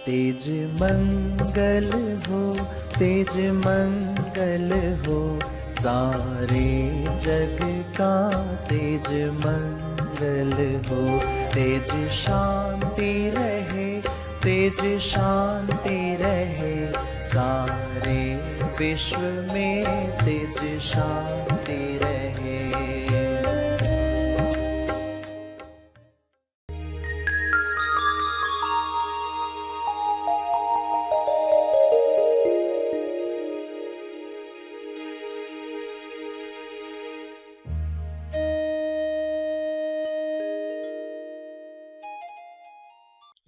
तेज मंगल हो, तेज मंगल हो, सारे जग का तेज मंगल हो। तेज शांति रहे, तेज शांति रहे, सारे विश्व में तेज शांति रहे।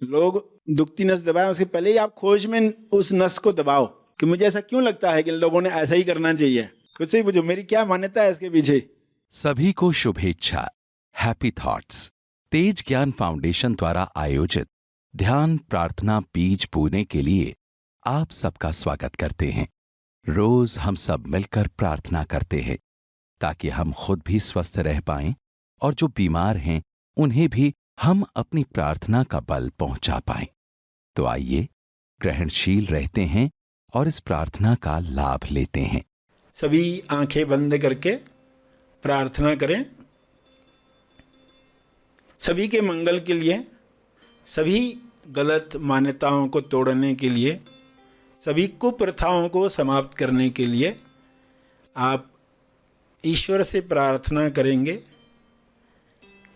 लोग दुखती नस दबाएं, उसके पहले ही आप खोज में उस नस को दबाओ कि मुझे ऐसा क्यों लगता है कि लोगों ने ऐसा ही करना चाहिए। खुद से ही पूछो, मेरी क्या मान्यता है इसके पीछे। सभी को शुभेच्छा, हैप्पी थॉट्स। तेज ज्ञान फाउंडेशन द्वारा आयोजित ध्यान प्रार्थना बीज बोने के लिए आप सबका स्वागत करते हैं। रोज हम सब मिलकर प्रार्थना करते हैं ताकि हम खुद भी स्वस्थ रह पाएं और जो बीमार हैं उन्हें भी हम अपनी प्रार्थना का बल पहुंचा पाएं। तो आइए ग्रहणशील रहते हैं और इस प्रार्थना का लाभ लेते हैं। सभी आंखें बंद करके प्रार्थना करें। सभी के मंगल के लिए, सभी गलत मान्यताओं को तोड़ने के लिए, सभी कुप्रथाओं को समाप्त करने के लिए आप ईश्वर से प्रार्थना करेंगे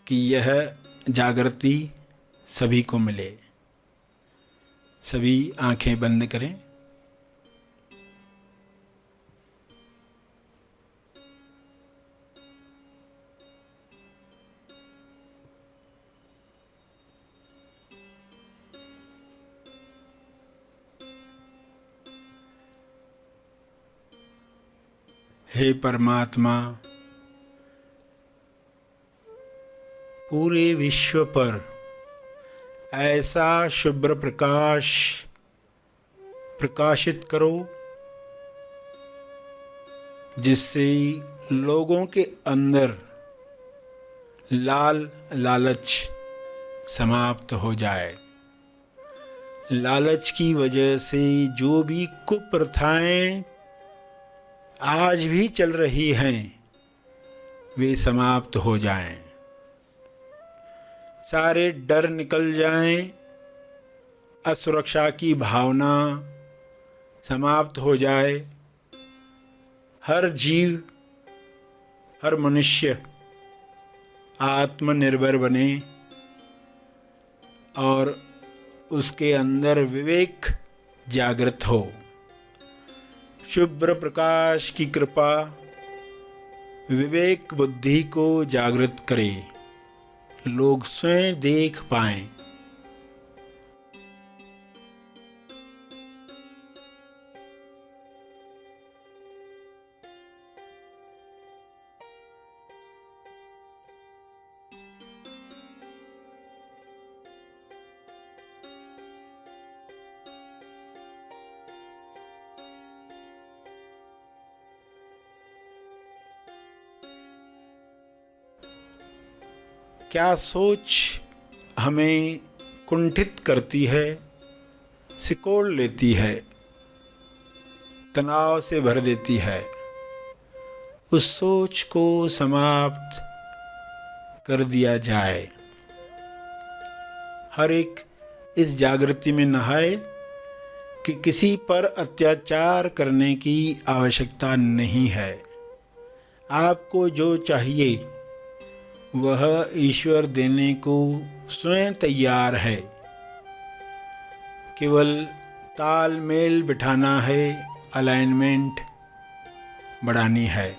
कि यह जागृति सभी को मिले। सभी आंखें बंद करें। हे परमात्मा, पूरे विश्व पर ऐसा शुभ्र प्रकाश प्रकाशित करो जिससे लोगों के अंदर लालच समाप्त हो जाए। लालच की वजह से जो भी कुप्रथाएं आज भी चल रही हैं वे समाप्त हो जाएं। सारे डर निकल जाएं, असुरक्षा की भावना समाप्त हो जाए। हर जीव, हर मनुष्य आत्मनिर्भर बने और उसके अंदर विवेक जागृत हो। शुभ्र प्रकाश की कृपा विवेक बुद्धि को जागृत करे, लोग स्वयं देख पाएं। क्या सोच हमें कुंठित करती है, सिकोड़ लेती है, तनाव से भर देती है, उस सोच को समाप्त कर दिया जाए। हर एक इस जागृति में नहाए कि किसी पर अत्याचार करने की आवश्यकता नहीं है। आपको जो चाहिए वह ईश्वर देने को स्वयं तैयार है। केवल तालमेल बिठाना है, अलाइनमेंट बढ़ानी है।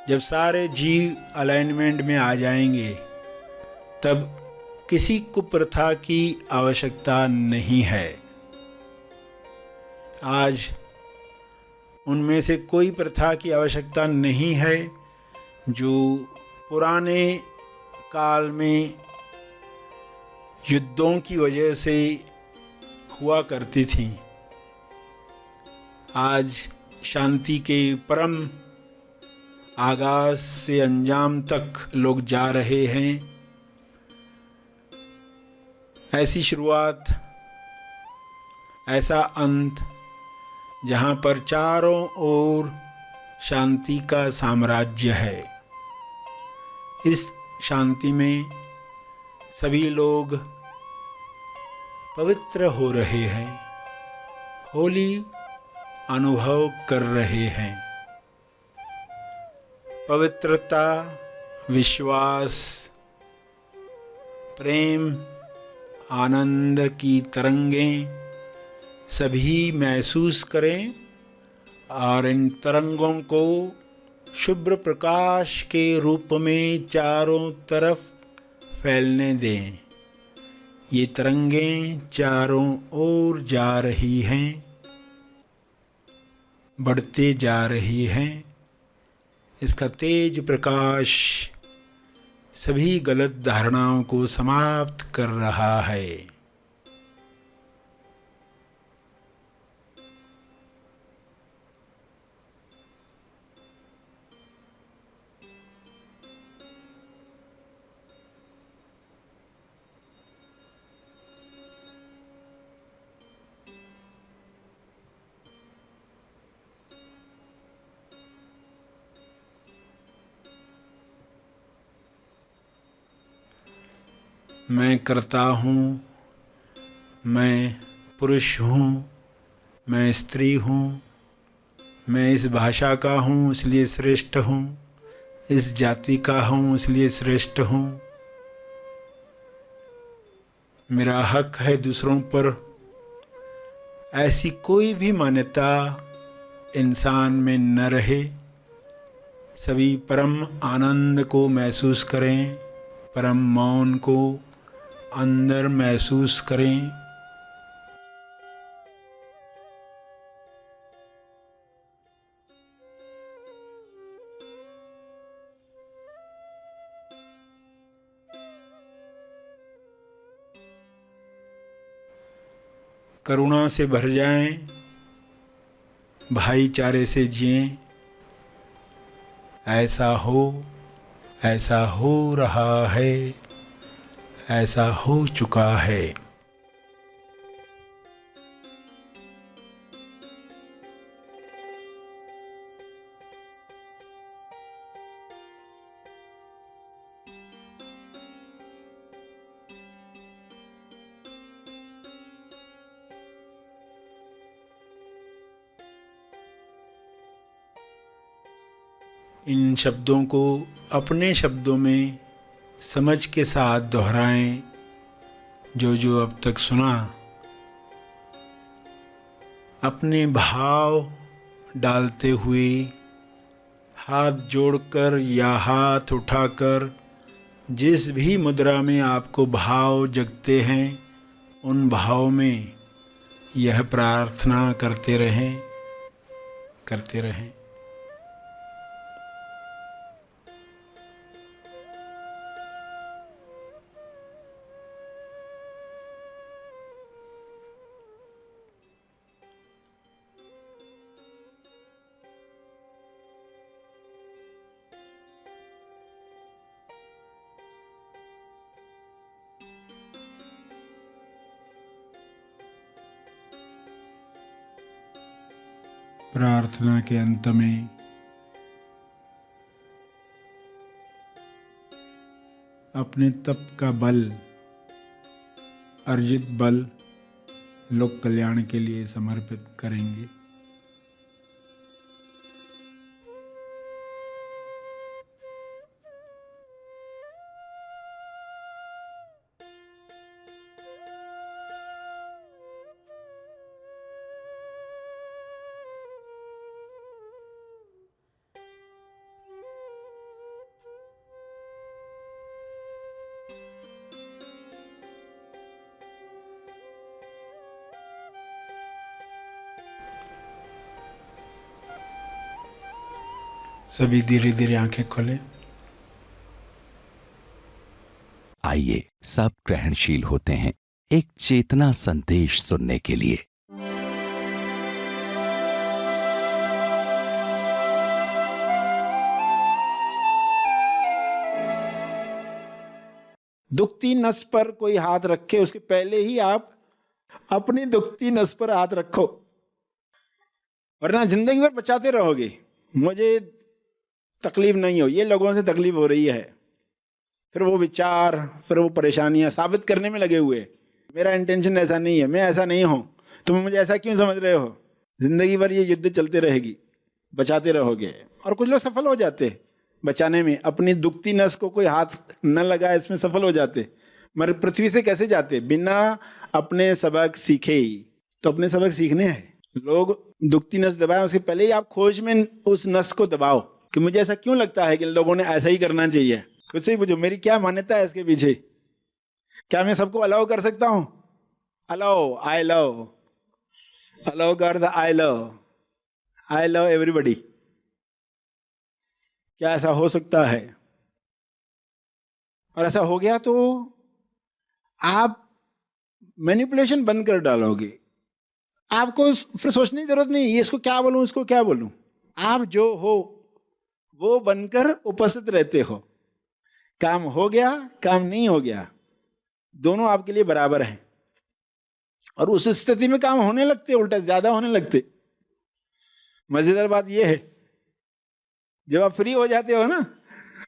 जब सारे जीव अलाइनमेंट में आ जाएंगे तब किसी कुप्रथा की आवश्यकता नहीं है। आज उनमें से कोई प्रथा की आवश्यकता नहीं है जो पुराने काल में युद्धों की वजह से हुआ करती थी। आज शांति के परम आगाज से अंजाम तक लोग जा रहे हैं। ऐसी शुरुआत ऐसा अंत जहाँ पर चारों ओर शांति का साम्राज्य है। इस शांति में सभी लोग पवित्र हो रहे हैं, होली अनुभव कर रहे हैं। पवित्रता, विश्वास, प्रेम, आनंद की तरंगें सभी महसूस करें और इन तरंगों को शुभ्र प्रकाश के रूप में चारों तरफ फैलने दें। ये तरंगें चारों ओर जा रही हैं, बढ़ते जा रही हैं। इसका तेज प्रकाश सभी गलत धारणाओं को समाप्त कर रहा है। मैं करता हूँ, मैं पुरुष हूँ, मैं स्त्री हूँ, मैं इस भाषा का हूँ इसलिए श्रेष्ठ हूँ, इस जाति का हूँ इसलिए श्रेष्ठ हूँ। मेरा हक है दूसरों पर। ऐसी कोई भी मान्यता इंसान में न रहे। सभी परम आनंद को महसूस करें, परम मौन को अंदर महसूस करें। करुणा से भर जाएं, भाईचारे से जिएं। ऐसा हो रहा है, ऐसा हो चुका है। इन शब्दों को अपने शब्दों में समझ के साथ दोहराएं। जो अब तक सुना, अपने भाव डालते हुए हाथ जोड़कर या हाथ उठाकर जिस भी मुद्रा में आपको भाव जगते हैं उन भाव में यह प्रार्थना करते रहें। प्रार्थना के अंत में अपने तप का बल, अर्जित बल लोक कल्याण के लिए समर्पित करेंगे। सभी धीरे धीरे आंखें खोलें। आइए सब ग्रहणशील होते हैं एक चेतना संदेश सुनने के लिए। दुखती नस पर कोई हाथ रखे उसके पहले ही आप अपनी दुखती नस पर हाथ रखो, वरना जिंदगी भर बचाते रहोगे मुझे तकलीफ नहीं हो, ये लोगों से तकलीफ हो रही है। फिर वो विचार, फिर वो परेशानियां साबित करने में लगे हुए, मेरा इंटेंशन ऐसा नहीं है, मैं ऐसा नहीं हूं, तुम मुझे ऐसा क्यों समझ रहे हो। जिंदगी भर ये युद्ध चलते रहेगी, बचाते रहोगे। और कुछ लोग सफल हो जाते बचाने में, अपनी दुखती नस को कोई हाथ न लगा इसमें सफल हो जाते। मगर पृथ्वी से कैसे जाते, बिना अपने सबक सीखे ही। तो अपने सबक सीखने हैं। लोग दुखती नस दबाएं, उसके पहले ही आप खोज में उस नस को दबाओ कि मुझे ऐसा क्यों लगता है कि लोगों ने ऐसा ही करना चाहिए। खुद से ही पूछो, मेरी क्या मान्यता है इसके पीछे, क्या मैं सबको अलाउ कर सकता हूं। अलाउ, आई लव, अलाउ कर द आई लव एवरीबडी, क्या ऐसा हो सकता है। और ऐसा हो गया तो आप मैनिपुलेशन बंद कर डालोगे। आपको फिर सोचने की जरूरत नहीं, ये इसको क्या बोलूं, इसको क्या बोलूं। आप जो हो वो बनकर उपस्थित रहते हो। काम हो गया, काम नहीं हो गया, दोनों आपके लिए बराबर हैं। और उस स्थिति में काम होने लगते, उल्टा ज्यादा होने लगते। मजेदार बात यह है, जब आप फ्री हो जाते हो ना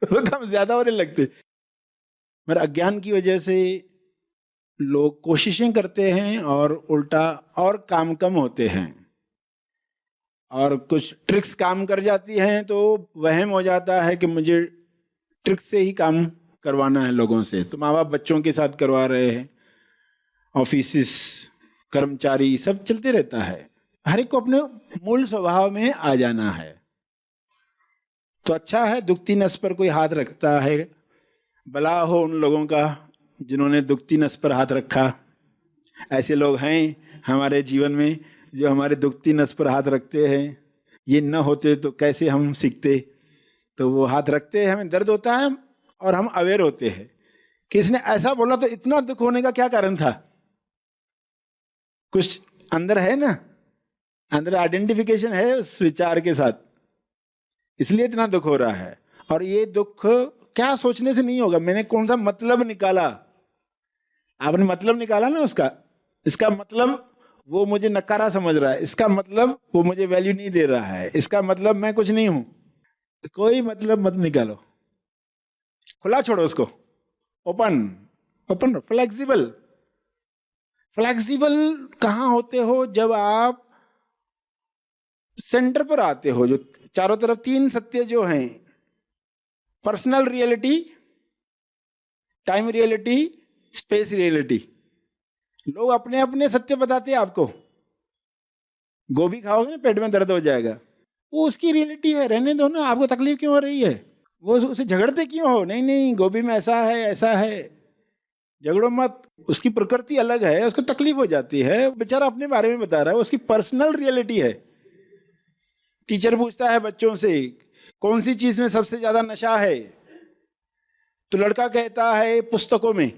तो काम ज्यादा होने लगते। मेरा अज्ञान की वजह से लोग कोशिशें करते हैं और उल्टा और काम कम होते हैं। और कुछ ट्रिक्स काम कर जाती हैं तो वहम हो जाता है कि मुझे ट्रिक से ही काम करवाना है लोगों से। तो माँ बाप बच्चों के साथ करवा रहे हैं, ऑफिस कर्मचारी, सब चलते रहता है। हर एक को अपने मूल स्वभाव में आ जाना है। तो अच्छा है दुखती नस पर कोई हाथ रखता है, भला हो उन लोगों का जिन्होंने दुखती नस पर हाथ रखा। ऐसे लोग हैं हमारे जीवन में जो हमारे दुखती नस पर हाथ रखते हैं। ये न होते तो कैसे हम सीखते। तो वो हाथ रखते हैं, हमें दर्द होता है और हम अवेयर होते हैं कि इसने ऐसा बोला तो इतना दुख होने का क्या कारण था। कुछ अंदर है ना, अंदर आइडेंटिफिकेशन है उस विचार के साथ, इसलिए इतना दुख हो रहा है। और ये दुख क्या सोचने से नहीं होगा, मैंने कौन सा मतलब निकाला। आपने मतलब निकाला ना उसका, इसका मतलब वो मुझे नकारा समझ रहा है, इसका मतलब वो मुझे वैल्यू नहीं दे रहा है, इसका मतलब मैं कुछ नहीं हूं। कोई मतलब मत निकालो, खुला छोड़ो उसको, ओपन ओपन फ्लेक्सिबल। फ्लेक्सिबल कहां होते हो, जब आप सेंटर पर आते हो, जो चारों तरफ तीन सत्य जो हैं, personal reality, time reality, space reality. लोग अपने अपने सत्य बताते हैं आपको। गोभी खाओगे ना पेट में दर्द हो जाएगा, वो उसकी रियलिटी है, रहने दो ना, आपको तकलीफ क्यों हो रही है। वो उसे झगड़ते क्यों हो, नहीं नहीं गोभी में ऐसा है ऐसा है, झगड़ो मत। उसकी प्रकृति अलग है, उसको तकलीफ हो जाती है, बेचारा अपने बारे में बता रहा है, उसकी पर्सनल रियलिटी है। टीचर पूछता है बच्चों से कौन सी चीज में सबसे ज्यादा नशा है, तो लड़का कहता है पुस्तकों में,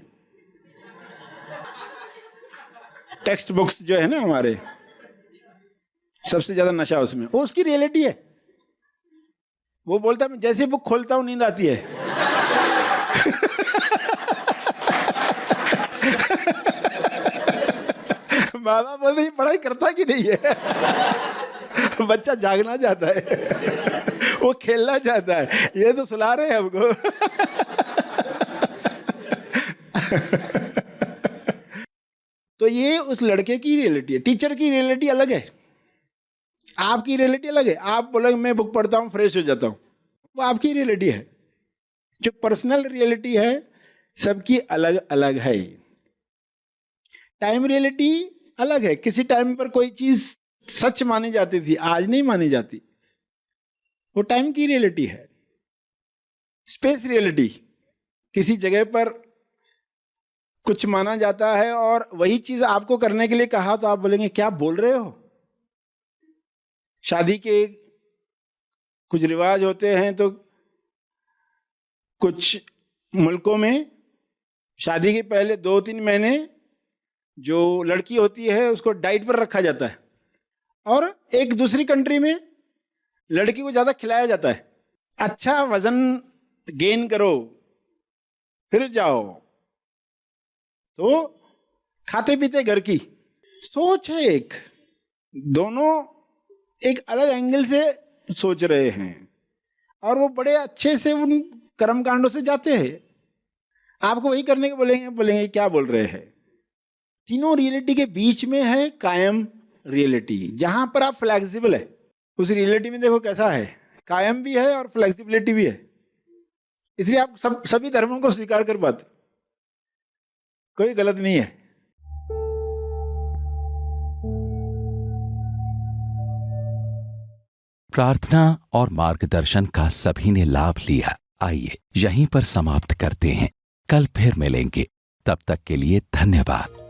टेक्स्ट बुक्स जो है ना हमारे, सबसे ज्यादा नशा उसमें। वो उसकी रियलिटी है। वो बोलता है मैं जैसे बुक खोलता हूं नींद आती है। माँ बाप बोलते हैं पढ़ाई करता कि नहीं है। बच्चा जागना चाहता है, वो खेलना चाहता है, ये तो सुला रहे हैं हमको। तो ये उस लड़के की रियलिटी है। टीचर की रियलिटी अलग है, आपकी रियलिटी अलग है। आप बोलोगे मैं बुक पढ़ता हूं फ्रेश हो जाता हूं, वो आपकी रियलिटी है। जो पर्सनल रियलिटी है सबकी अलग अलग है। टाइम रियलिटी अलग है। किसी टाइम पर कोई चीज सच मानी जाती थी, आज नहीं मानी जाती, वो टाइम की रियलिटी है। स्पेस रियलिटी, किसी जगह पर कुछ माना जाता है और वही चीज आपको करने के लिए कहा तो आप बोलेंगे क्या बोल रहे हो। शादी के कुछ रिवाज होते हैं, तो कुछ मुल्कों में शादी के पहले 2-3 महीने जो लड़की होती है उसको डाइट पर रखा जाता है, और एक दूसरी कंट्री में लड़की को ज्यादा खिलाया जाता है। अच्छा वजन गेन करो फिर जाओ, तो खाते पीते घर की, सोच है एक, दोनों एक अलग एंगल से सोच रहे हैं और वो बड़े अच्छे से उन कर्म कांडों से जाते हैं। आपको वही करने के बोलेंगे क्या बोल रहे हैं। तीनों रियलिटी के बीच में है कायम रियलिटी, जहां पर आप फ्लेक्सिबल है। उस रियलिटी में देखो कैसा है, कायम भी है और फ्लेक्सिबिलिटी भी है। इसलिए आप सभी धर्मों को स्वीकार कर पाते, कोई गलत नहीं है। प्रार्थना और मार्गदर्शन का सभी ने लाभ लिया। आइए यहीं पर समाप्त करते हैं, कल फिर मिलेंगे। तब तक के लिए धन्यवाद।